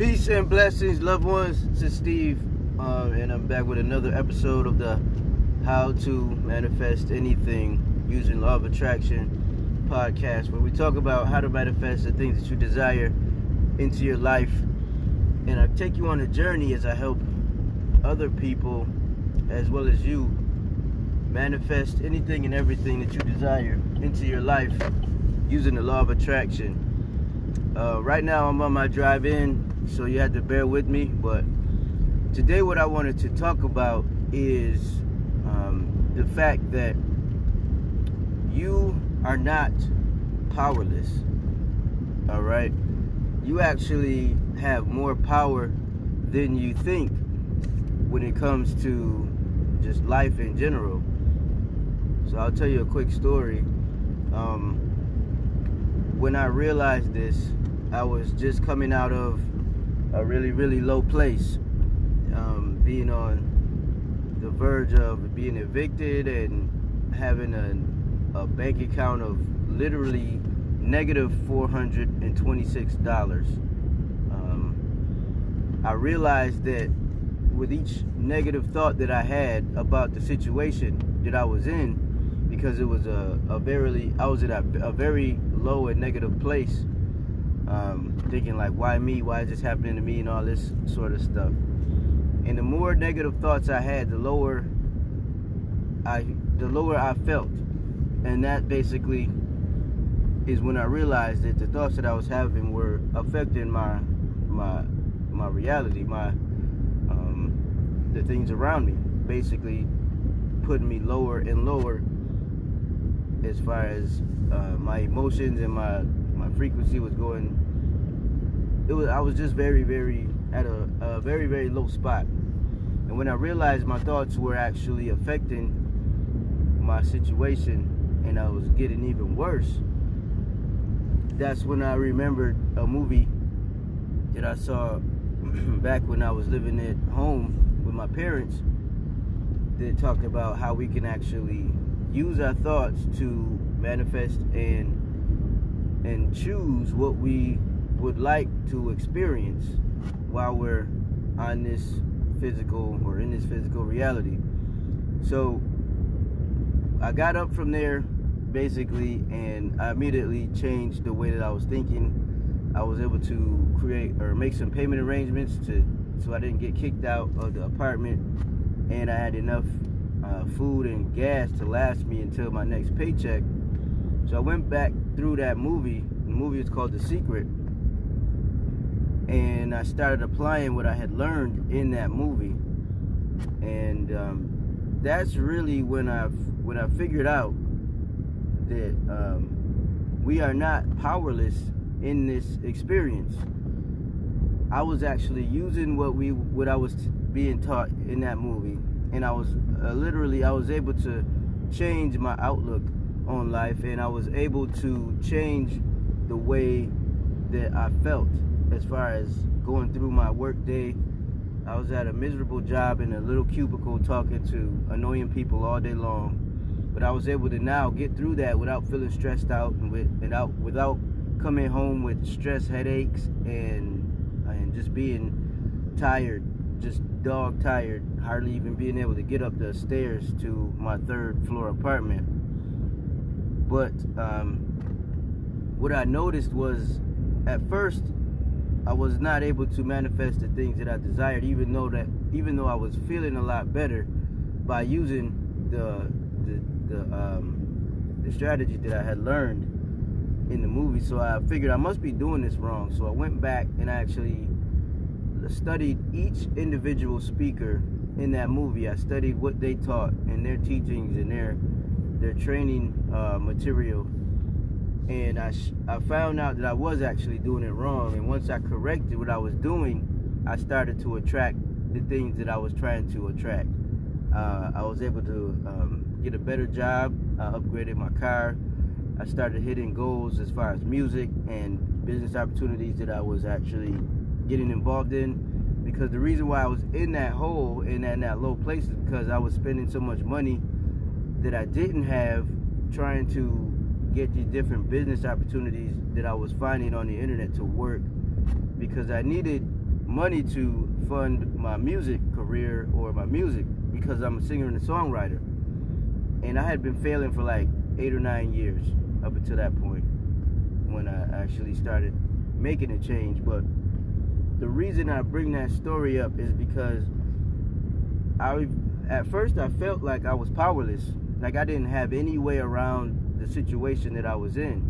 Peace and blessings, loved ones. This is Steve, and I'm back with another episode of the How to Manifest Anything Using Law of Attraction podcast, where we talk about how to manifest the things that you desire into your life. And I take you on a journey as I help other people, as well as you, manifest anything and everything that you desire into your life using the law of attraction. Right now I'm on my drive in, so you had to bear with me, but today what I wanted to talk about is the fact that you are not powerless. All right, you actually have more power than you think when it comes to just life in general. So I'll tell you a quick story. When I realized this, I was just coming out of a really low place, being on the verge of being evicted and having a bank account of literally negative $426. I realized that with each negative thought that I had about the situation that I was in, because it was I was at a very low and negative place, thinking like, why me? Why is this happening to me? And all this sort of stuff. And the more negative thoughts I had, the lower I felt. And that basically is when I realized that the thoughts that I was having were affecting my reality, the things around me, basically putting me lower and lower as far as my emotions and my frequency was going. I was just very at a very low spot. And when I realized my thoughts were actually affecting my situation and I was getting even worse, that's when I remembered a movie that I saw back when I was living at home with my parents, that talked about how we can actually use our thoughts to manifest and choose what we would like to experience while we're on this physical or in this physical reality. So I got up from there basically, and I immediately changed the way that I was thinking. I was able to create or make some payment arrangements so I didn't get kicked out of the apartment, and I had enough food and gas to last me until my next paycheck. So I went back through that movie. The movie is called The Secret, and I started applying what I had learned in that movie. And that's really when I figured out that we are not powerless in this experience. I was actually using what I was being taught in that movie, and I was able to change my outlook on life, and I was able to change the way that I felt as far as going through my work day. I was at a miserable job in a little cubicle talking to annoying people all day long, but I was able to now get through that without feeling stressed out and without coming home with stress headaches and just being tired, just dog tired, hardly even being able to get up the stairs to my 3rd floor apartment. But what I noticed was, at first I was not able to manifest the things that I desired, even though I was feeling a lot better by using the strategy that I had learned in the movie. So I figured I must be doing this wrong. So I went back and I actually studied each individual speaker in that movie. I studied what they taught and their teachings and their training material, and I found out that I was actually doing it wrong. And once I corrected what I was doing, I started to attract the things that I was trying to attract. I was able to get a better job. I upgraded my car. I started hitting goals as far as music and business opportunities that I was actually getting involved in, because the reason why I was in that hole and in that low place is because I was spending so much money that I didn't have trying to get these different business opportunities that I was finding on the internet to work, because I needed money to fund my music career or my music, because I'm a singer and a songwriter. And I had been failing for like 8 or 9 years up until that point when I actually started making a change. But the reason I bring that story up is because at first I felt like I was powerless, like I didn't have any way around the situation that I was in.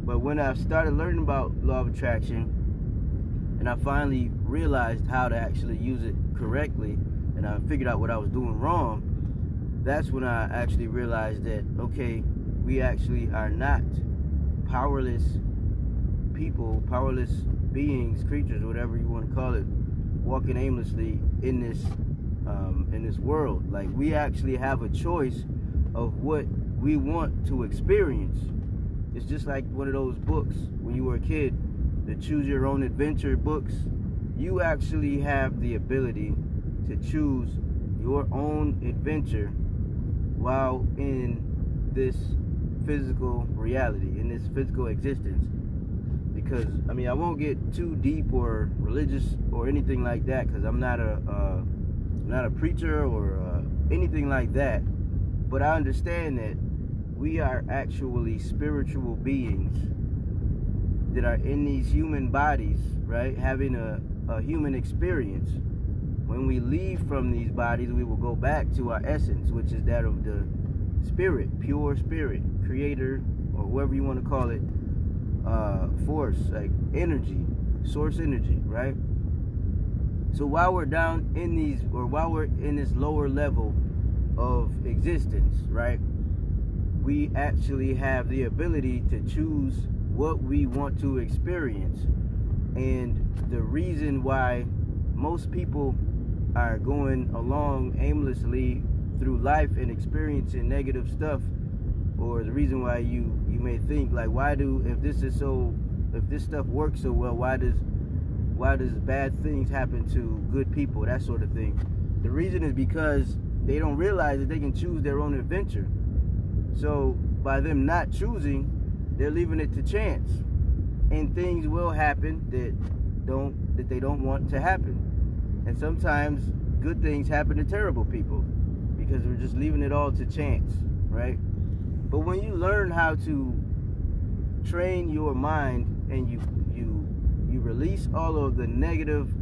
But when I started learning about law of attraction, and I finally realized how to actually use it correctly, and I figured out what I was doing wrong, that's when I actually realized that, okay, we actually are not powerless people, powerless beings, creatures, whatever you want to call it, walking aimlessly in this world. Like, we actually have a choice of what we want to experience. It's just like one of those books when you were a kid, the choose your own adventure books. You actually have the ability to choose your own adventure while in this physical reality, in this physical existence. Because, I mean, I won't get too deep or religious or anything like that, because I'm not a preacher or anything like that. But I understand that we are actually spiritual beings that are in these human bodies, right? Having a human experience. When we leave from these bodies, we will go back to our essence, which is that of the spirit, pure spirit, creator, or whoever you want to call it, force, like energy, source energy, right? So while we're down in these, or while we're in this lower level of existence, right, we actually have the ability to choose what we want to experience. And the reason why most people are going along aimlessly through life and experiencing negative stuff, or the reason why you may think, like, if this stuff works so well, why does bad things happen to good people, that sort of thing. The reason is because they don't realize that they can choose their own adventure. So by them not choosing, they're leaving it to chance, and things will happen that they don't want to happen. And sometimes good things happen to terrible people because we're just leaving it all to chance, right? But when you learn how to train your mind and you release all of the negative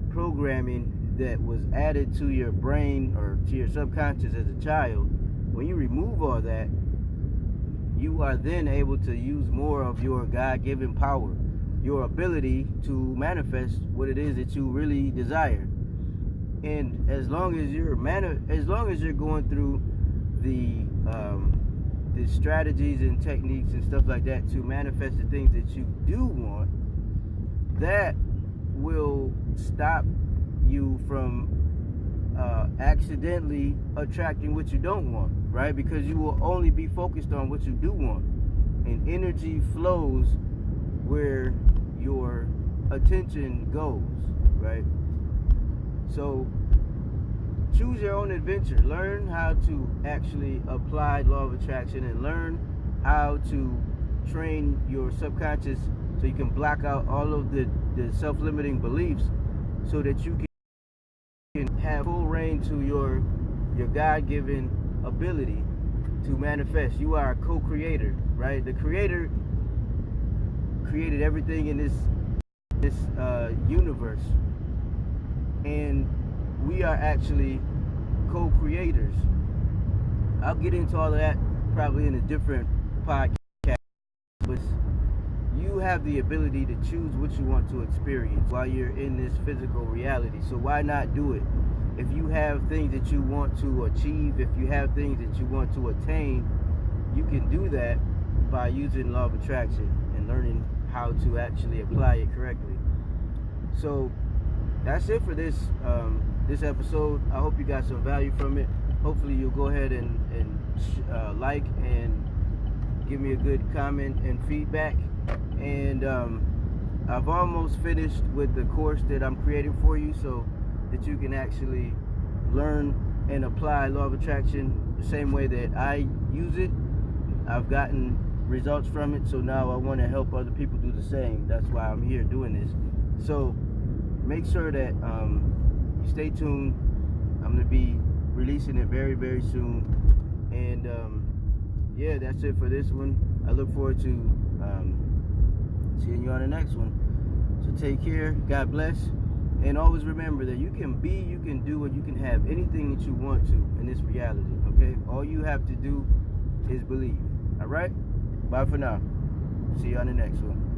programming that was added to your brain or to your subconscious as a child, when you remove all that, you are then able to use more of your God-given power, your ability to manifest what it is that you really desire. And as long as you're going through the strategies and techniques and stuff like that to manifest the things that you do want, that will stop you from accidentally attracting what you don't want, right? Because you will only be focused on what you do want, and energy flows where your attention goes, right? So choose your own adventure. Learn how to actually apply law of attraction, and learn how to train your subconscious so you can block out all of the self-limiting beliefs, so that you can have full reign to your God-given ability to manifest. You are a co-creator, right? The creator created everything in this universe, and we are actually co-creators. I'll get into all of that probably in a different podcast, but you have the ability to choose what you want to experience while you're in this physical reality. So why not do it? If you have things that you want to achieve, if you have things that you want to attain, you can do that by using law of attraction and learning how to actually apply it correctly. So that's it for this episode. I hope you got some value from it. Hopefully you'll go ahead and like and give me a good comment and feedback. And I've almost finished with the course that I'm creating for you, so that you can actually learn and apply law of attraction the same way that I use it. I've gotten results from it, so now I want to help other people do the same. That's why I'm here doing this. So make sure that you stay tuned. I'm gonna be releasing it very, very soon. And yeah, that's it for this one. I look forward to seeing you on the next one. So take care. God bless. And always remember that you can be, you can do, and you can have anything that you want to in this reality. Okay? All you have to do is believe. All right? Bye for now. See you on the next one.